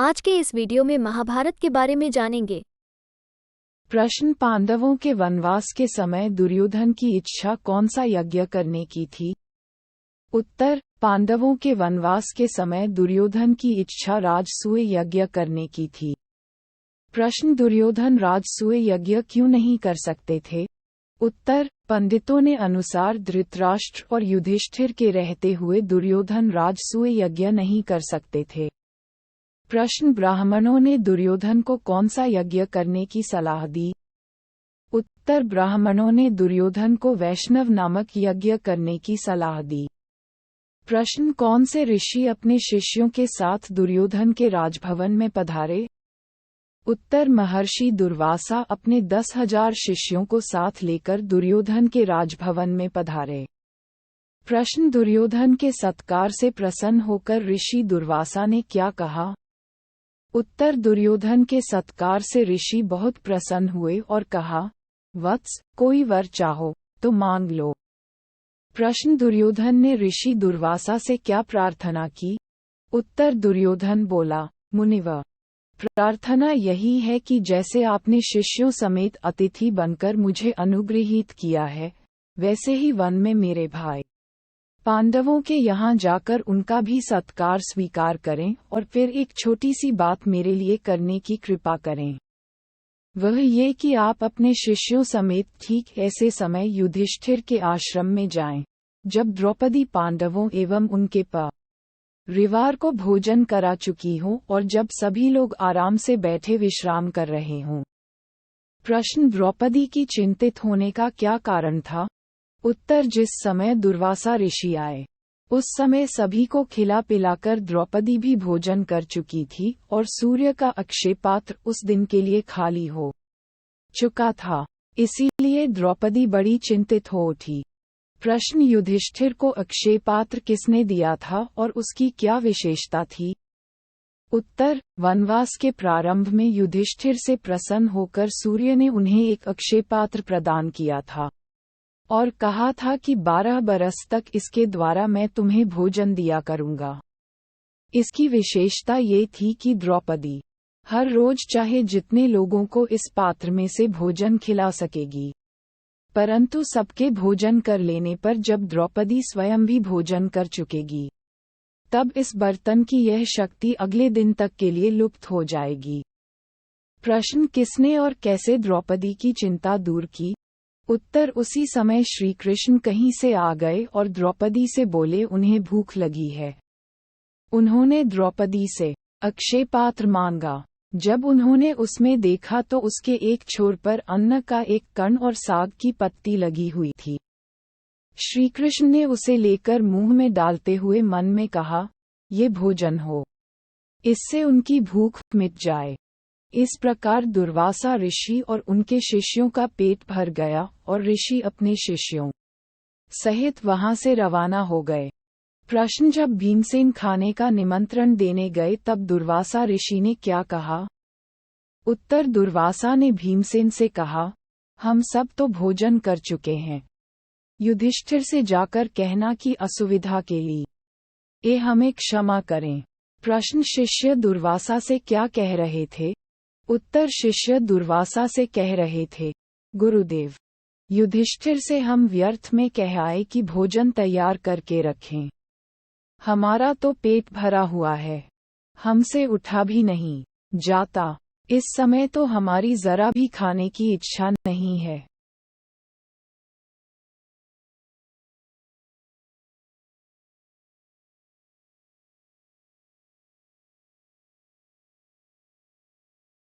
आज के इस वीडियो में महाभारत के बारे में जानेंगे। प्रश्न, पांडवों के वनवास के समय दुर्योधन की इच्छा कौन सा यज्ञ करने की थी? उत्तर, पांडवों के वनवास के समय दुर्योधन की इच्छा राजसूय यज्ञ करने की थी। प्रश्न, दुर्योधन राजसूय यज्ञ क्यों नहीं कर सकते थे? उत्तर, पंडितों ने अनुसार धृतराष्ट्र और युधिष्ठिर के रहते हुए दुर्योधन राजसूय यज्ञ नहीं कर सकते थे। प्रश्न, ब्राह्मणों ने दुर्योधन को कौन सा यज्ञ करने की सलाह दी? उत्तर, ब्राह्मणों ने दुर्योधन को वैष्णव नामक यज्ञ करने की सलाह दी। प्रश्न, कौन से ऋषि अपने शिष्यों के साथ दुर्योधन के राजभवन में पधारे? उत्तर, महर्षि दुर्वासा अपने 10,000 शिष्यों को साथ लेकर दुर्योधन के राजभवन में पधारे। प्रश्न, दुर्योधन के सत्कार से प्रसन्न होकर ऋषि दुर्वासा ने क्या कहा? उत्तर, दुर्योधन के सत्कार से ऋषि बहुत प्रसन्न हुए और कहा, वत्स, कोई वर चाहो तो मांग लो। प्रश्न, दुर्योधन ने ऋषि दुर्वासा से क्या प्रार्थना की? उत्तर, दुर्योधन बोला, मुनिवर, प्रार्थना यही है कि जैसे आपने शिष्यों समेत अतिथि बनकर मुझे अनुग्रहित किया है, वैसे ही वन में मेरे भाई पांडवों के यहाँ जाकर उनका भी सत्कार स्वीकार करें और फिर एक छोटी सी बात मेरे लिए करने की कृपा करें। वह ये कि आप अपने शिष्यों समेत ठीक ऐसे समय युधिष्ठिर के आश्रम में जाएं, जब द्रौपदी पांडवों एवं उनके परिवार को भोजन करा चुकी हों और जब सभी लोग आराम से बैठे विश्राम कर रहे हों। प्रश्न, द्रौपदी की चिंतित होने का क्या कारण था? उत्तर, जिस समय दुर्वासा ऋषि आए, उस समय सभी को खिला पिलाकर द्रौपदी भी भोजन कर चुकी थी और सूर्य का अक्षय पात्र उस दिन के लिए खाली हो चुका था, इसीलिए द्रौपदी बड़ी चिंतित हो उठी। प्रश्न, युधिष्ठिर को अक्षय पात्र किसने दिया था और उसकी क्या विशेषता थी? उत्तर, वनवास के प्रारंभ में युधिष्ठिर से प्रसन्न होकर सूर्य ने उन्हें एक अक्षय पात्र प्रदान किया था और कहा था कि 12 बरस तक इसके द्वारा मैं तुम्हें भोजन दिया करूंगा। इसकी विशेषता ये थी कि द्रौपदी हर रोज चाहे जितने लोगों को इस पात्र में से भोजन खिला सकेगी, परंतु सबके भोजन कर लेने पर जब द्रौपदी स्वयं भी भोजन कर चुकेगी, तब इस बर्तन की यह शक्ति अगले दिन तक के लिए लुप्त हो जाएगी। प्रश्न, किसने और कैसे द्रौपदी की चिंता दूर की? उत्तर, उसी समय श्री कृष्ण कहीं से आ गए और द्रौपदी से बोले, उन्हें भूख लगी है। उन्होंने द्रौपदी से अक्षय पात्र मांगा। जब उन्होंने उसमें देखा तो उसके एक छोर पर अन्न का एक कण और साग की पत्ती लगी हुई थी। श्री कृष्ण ने उसे लेकर मुंह में डालते हुए मन में कहा, ये भोजन हो, इससे उनकी भूख मिट जाए। इस प्रकार दुर्वासा ऋषि और उनके शिष्यों का पेट भर गया और ऋषि अपने शिष्यों सहित वहां से रवाना हो गए। प्रश्न, जब भीमसेन खाने का निमंत्रण देने गए तब दुर्वासा ऋषि ने क्या कहा? उत्तर, दुर्वासा ने भीमसेन से कहा, हम सब तो भोजन कर चुके हैं। युधिष्ठिर से जाकर कहना कि असुविधा के लिए हमें क्षमा करें। प्रश्न, शिष्य दुर्वासा से क्या कह रहे थे? उत्तर, शिष्य दुर्वासा से कह रहे थे, गुरुदेव, युधिष्ठिर से हम व्यर्थ में कह आए कि भोजन तैयार करके रखें। हमारा तो पेट भरा हुआ है, हमसे उठा भी नहीं जाता। इस समय तो हमारी जरा भी खाने की इच्छा नहीं है।